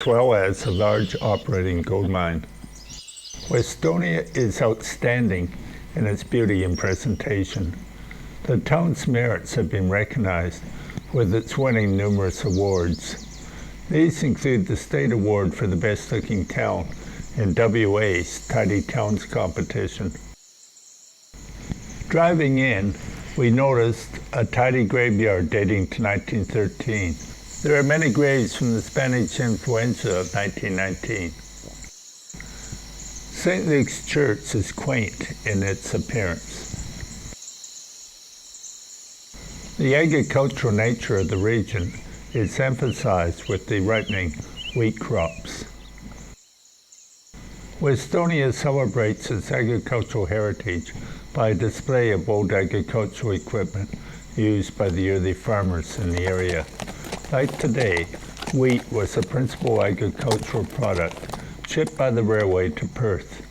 as well as a large operating gold mine. Westonia is outstanding in its beauty and presentation. The town's merits have been recognized, with its winning numerous awards. These include the State Award for the Best Looking Town in WA's Tidy Towns competition. Driving in, we noticed a tidy graveyard dating to 1913. There are many graves from the Spanish influenza of 1919. St. Luke's Church is quaint in its appearance. The agricultural nature of the region is emphasized with the ripening wheat crops. Westonia celebrates its agricultural heritage by a display of old agricultural equipment used by the early farmers in the area. Like today, wheat was the principal agricultural product shipped by the railway to Perth.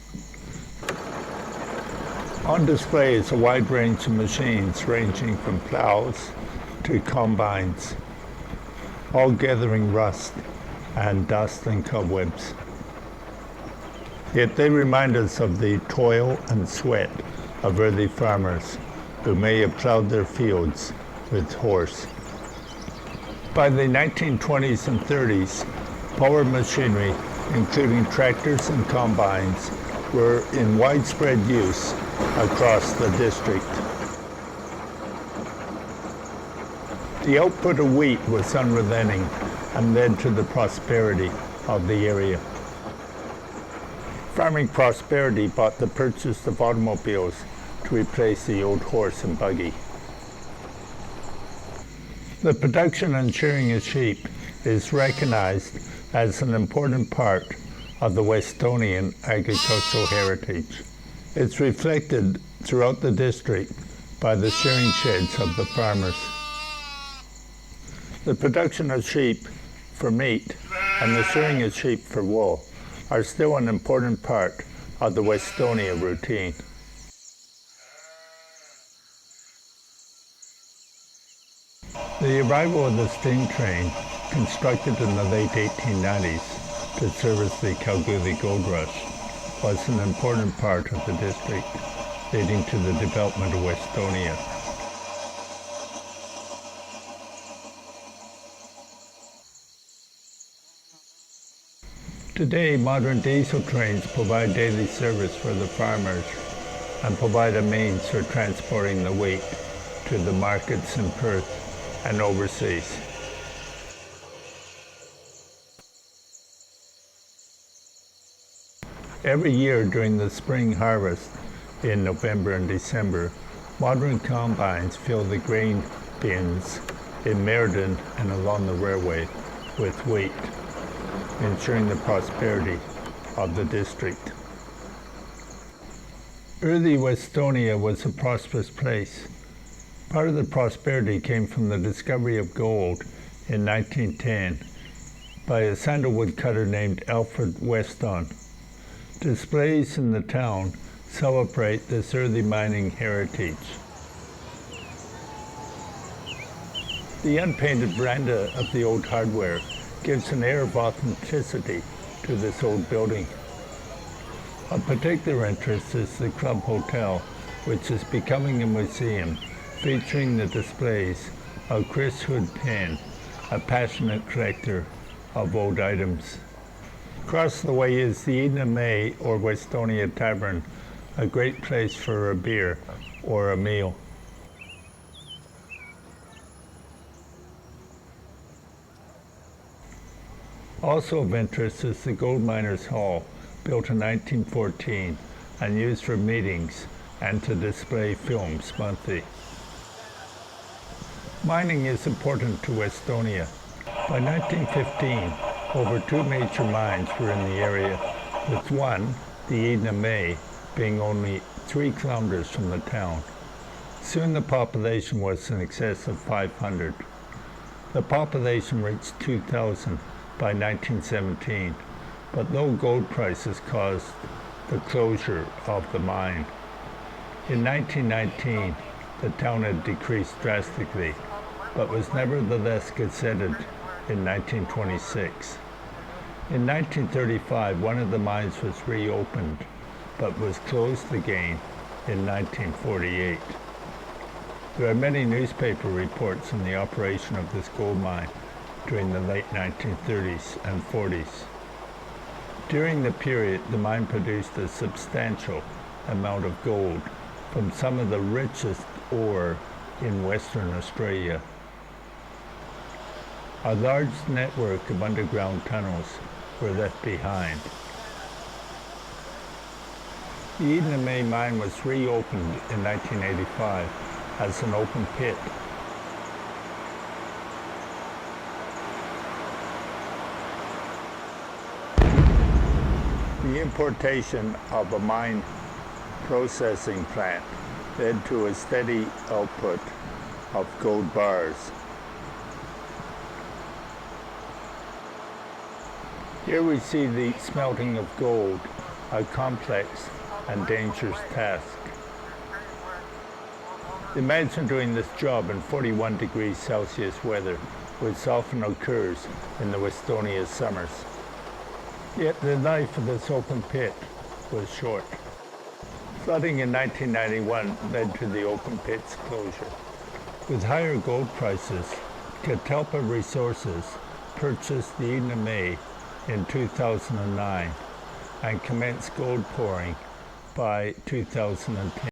On display is a wide range of machines ranging from plows to combines, all gathering rust and dust and cobwebs. Yet they remind us of the toil and sweat of early farmers who may have plowed their fields with horse. By the 1920s and 30s, power machinery, including tractors and combines, were in widespread use across the district. The output of wheat was unrelenting and led to the prosperity of the area. Farming prosperity brought the purchase of automobiles to replace the old horse and buggy. The production and shearing of sheep is recognized as an important part of the Westonian agricultural heritage. It's reflected throughout the district by the shearing sheds of the farmers. The production of sheep for meat and the shearing of sheep for wool are still an important part of the Westonia routine. The arrival of the steam train, constructed in the late 1890s to service the Kalgoorlie Gold Rush, was an important part of the district, leading to the development of Westonia. Today, modern diesel trains provide daily service for the farmers and provide a means for transporting the wheat to the markets in Perth and overseas. Every year during the spring harvest in November and December, modern combines fill the grain bins in Meriden and along the railway with wheat, ensuring the prosperity of the district. Early Westonia was a prosperous place. Part of the prosperity came from the discovery of gold in 1910 by a sandalwood cutter named Alfred Weston. Displays in the town celebrate this early mining heritage. The unpainted veranda of the old hardware gives an air of authenticity to this old building. Of particular interest is the Club Hotel, which is becoming a museum featuring the displays of Chris Hood Penn, a passionate collector of old items. Across the way is the Edna May or Westonia Tavern, a great place for a beer or a meal. Also of interest is the Gold Miners Hall, built in 1914 and used for meetings and to display films monthly. Mining is important to Westonia. By 1915, over 2 major mines were in the area, with one, the Edna May, being only 3 kilometers from the town. Soon the population was in excess of 500. The population reached 2,000 by 1917, but low gold prices caused the closure of the mine. In 1919, the town had decreased drastically, but was nevertheless gazetted in 1926. In 1935, one of the mines was reopened, but was closed again in 1948. There are many newspaper reports on the operation of this gold mine during the late 1930s and 40s. During the period, the mine produced a substantial amount of gold from some of the richest ore in Western Australia. A large network of underground tunnels were left behind. The Edna May mine was reopened in 1985 as an open pit. The importation of a mine processing plant led to a steady output of gold bars. Here we see the smelting of gold, a complex and dangerous task. Imagine doing this job in 41 degrees Celsius weather, which often occurs in the Westonia summers. Yet the life of this open pit was short. Flooding in 1991 led to the open pit's closure. With higher gold prices, Catalpa Resources purchased the Edna May in 2009 and commenced gold pouring by 2010.